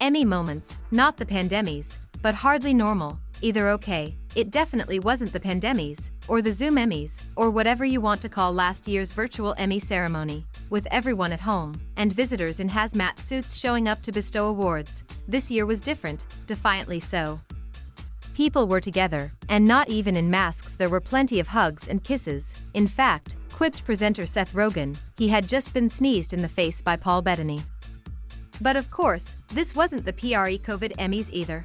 Emmy Moments, not the Pandemmys, but hardly normal, either OK. It definitely wasn't the Pandemmys, or the Zoomemmys, or whatever you want to call last year's virtual Emmy ceremony, with everyone at home, and visitors in hazmat suits showing up to bestow awards. This year was different, defiantly so. People were together, and not even in masks. There were plenty of hugs and kisses. In fact, quipped presenter Seth Rogen, he had just been sneezed in the face by Paul Bettany. But of course, this wasn't the pre-COVID Emmys either.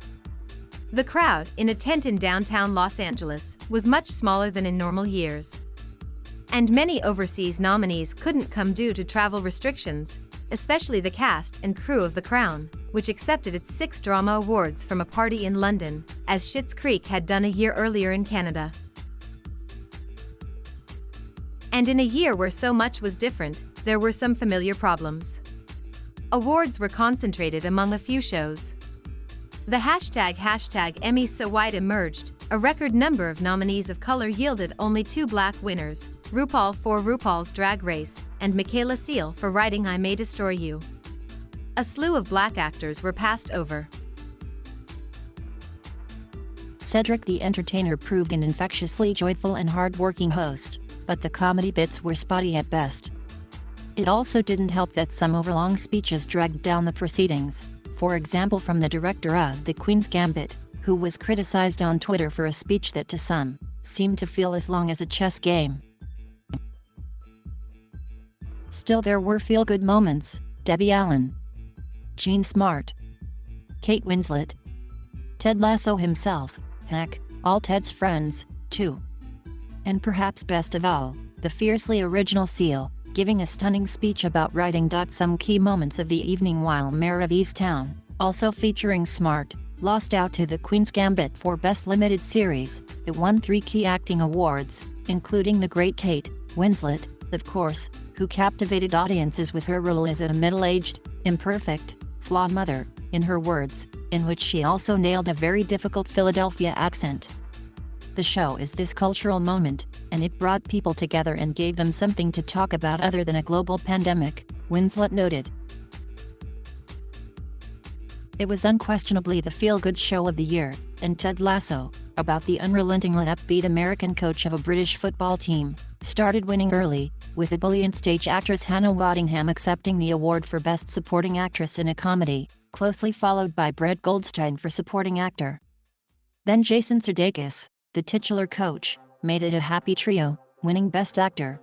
The crowd, in a tent in downtown Los Angeles, was much smaller than in normal years. And many overseas nominees couldn't come due to travel restrictions, especially the cast and crew of The Crown, which accepted its 6 drama awards from a party in London, as Schitt's Creek had done a year earlier in Canada. And in a year where so much was different, there were some familiar problems. Awards were concentrated among a few shows. The hashtag Emmys so white emerged. A record number of nominees of color yielded only 2 black winners, RuPaul for RuPaul's Drag Race, and Michaela Seal for writing I May Destroy You. A slew of black actors were passed over. Cedric the Entertainer proved an infectiously joyful and hard-working host, but the comedy bits were spotty at best. It also didn't help that some overlong speeches dragged down the proceedings, for example from the director of The Queen's Gambit, who was criticized on Twitter for a speech that to some, seemed to feel as long as a chess game. Still there were feel-good moments: Debbie Allen, Jean Smart, Kate Winslet, Ted Lasso himself, heck, all Ted's friends, too. And perhaps best of all, the fiercely original Seal, giving a stunning speech about writing. Some key moments of the evening while Mayor of Easttown, also featuring Smart, lost out to The Queen's Gambit for Best Limited Series. It won 3 key acting awards, including the great Kate Winslet, of course, who captivated audiences with her role as a middle-aged, imperfect, flawed mother, in her words, in which she also nailed a very difficult Philadelphia accent. The show is this cultural moment, and it brought people together and gave them something to talk about other than a global pandemic, Winslet noted. It was unquestionably the feel-good show of the year, and Ted Lasso, about the unrelentingly upbeat American coach of a British football team, started winning early, with ebullient stage actress Hannah Waddingham accepting the award for Best Supporting Actress in a Comedy, closely followed by Brett Goldstein for Supporting Actor. Then Jason Sudeikis, the titular coach, made it a happy trio, winning Best Actor.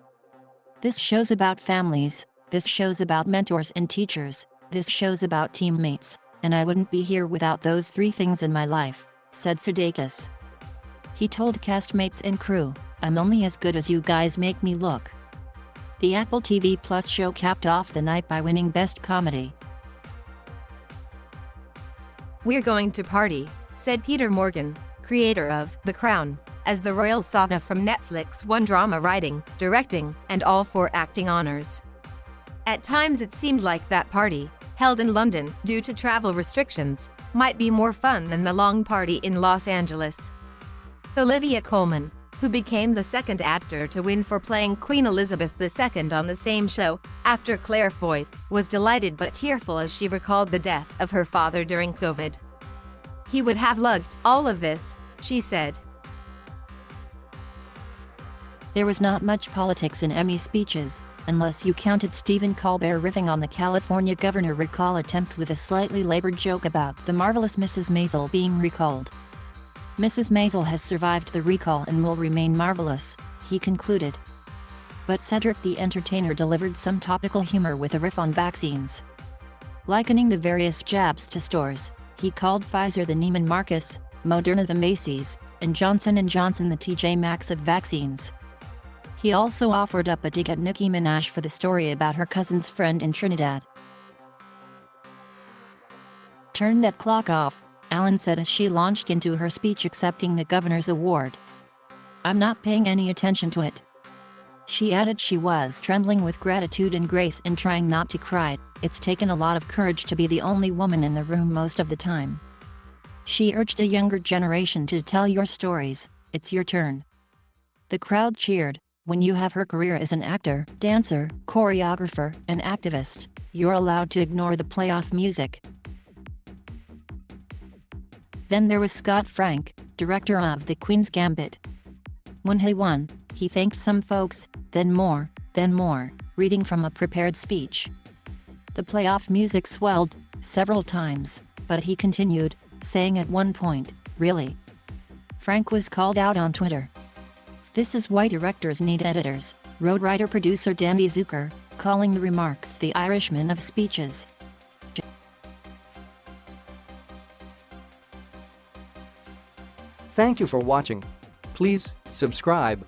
This show's about families, this show's about mentors and teachers, this show's about teammates, and I wouldn't be here without those 3 things in my life, said Sudeikis. He told castmates and crew, I'm only as good as you guys make me look. The Apple TV Plus show capped off the night by winning Best Comedy. We're going to party, said Peter Morgan, creator of The Crown, as the royal saga from Netflix won drama writing, directing, and all 4 acting honors. At times it seemed like that party, held in London due to travel restrictions, might be more fun than the long party in Los Angeles. Olivia Coleman, who became the 2nd actor to win for playing Queen Elizabeth II on the same show, after Claire Foy, was delighted but tearful as she recalled the death of her father during COVID. He would have loved all of this, she said. There was not much politics in Emmy speeches, unless you counted Stephen Colbert riffing on the California governor recall attempt with a slightly labored joke about the marvelous Mrs. Maisel being recalled. Mrs. Maisel has survived the recall and will remain marvelous, he concluded. But Cedric the Entertainer delivered some topical humor with a riff on vaccines. Likening the various jabs to stores, he called Pfizer the Neiman Marcus, Moderna the Macy's, and Johnson & Johnson the TJ Maxx of vaccines. He also offered up a dig at Nicki Minaj for the story about her cousin's friend in Trinidad. Turn that clock off, Allen said as she launched into her speech accepting the governor's award. I'm not paying any attention to it. She added she was trembling with gratitude and grace and trying not to cry. It's taken a lot of courage to be the only woman in the room most of the time. She urged a younger generation to tell your stories, it's your turn. The crowd cheered. When you have her career as an actor, dancer, choreographer, and activist, you're allowed to ignore the playoff music. Then there was Scott Frank, director of The Queen's Gambit. When he won, he thanked some folks, then more, reading from a prepared speech. The playoff music swelled several times, but he continued, saying at one point, "Really?" Frank was called out on Twitter. "This is why directors need editors," wrote writer-producer Danny Zucker, calling the remarks the Irishman of speeches. Thank you for watching. Please subscribe.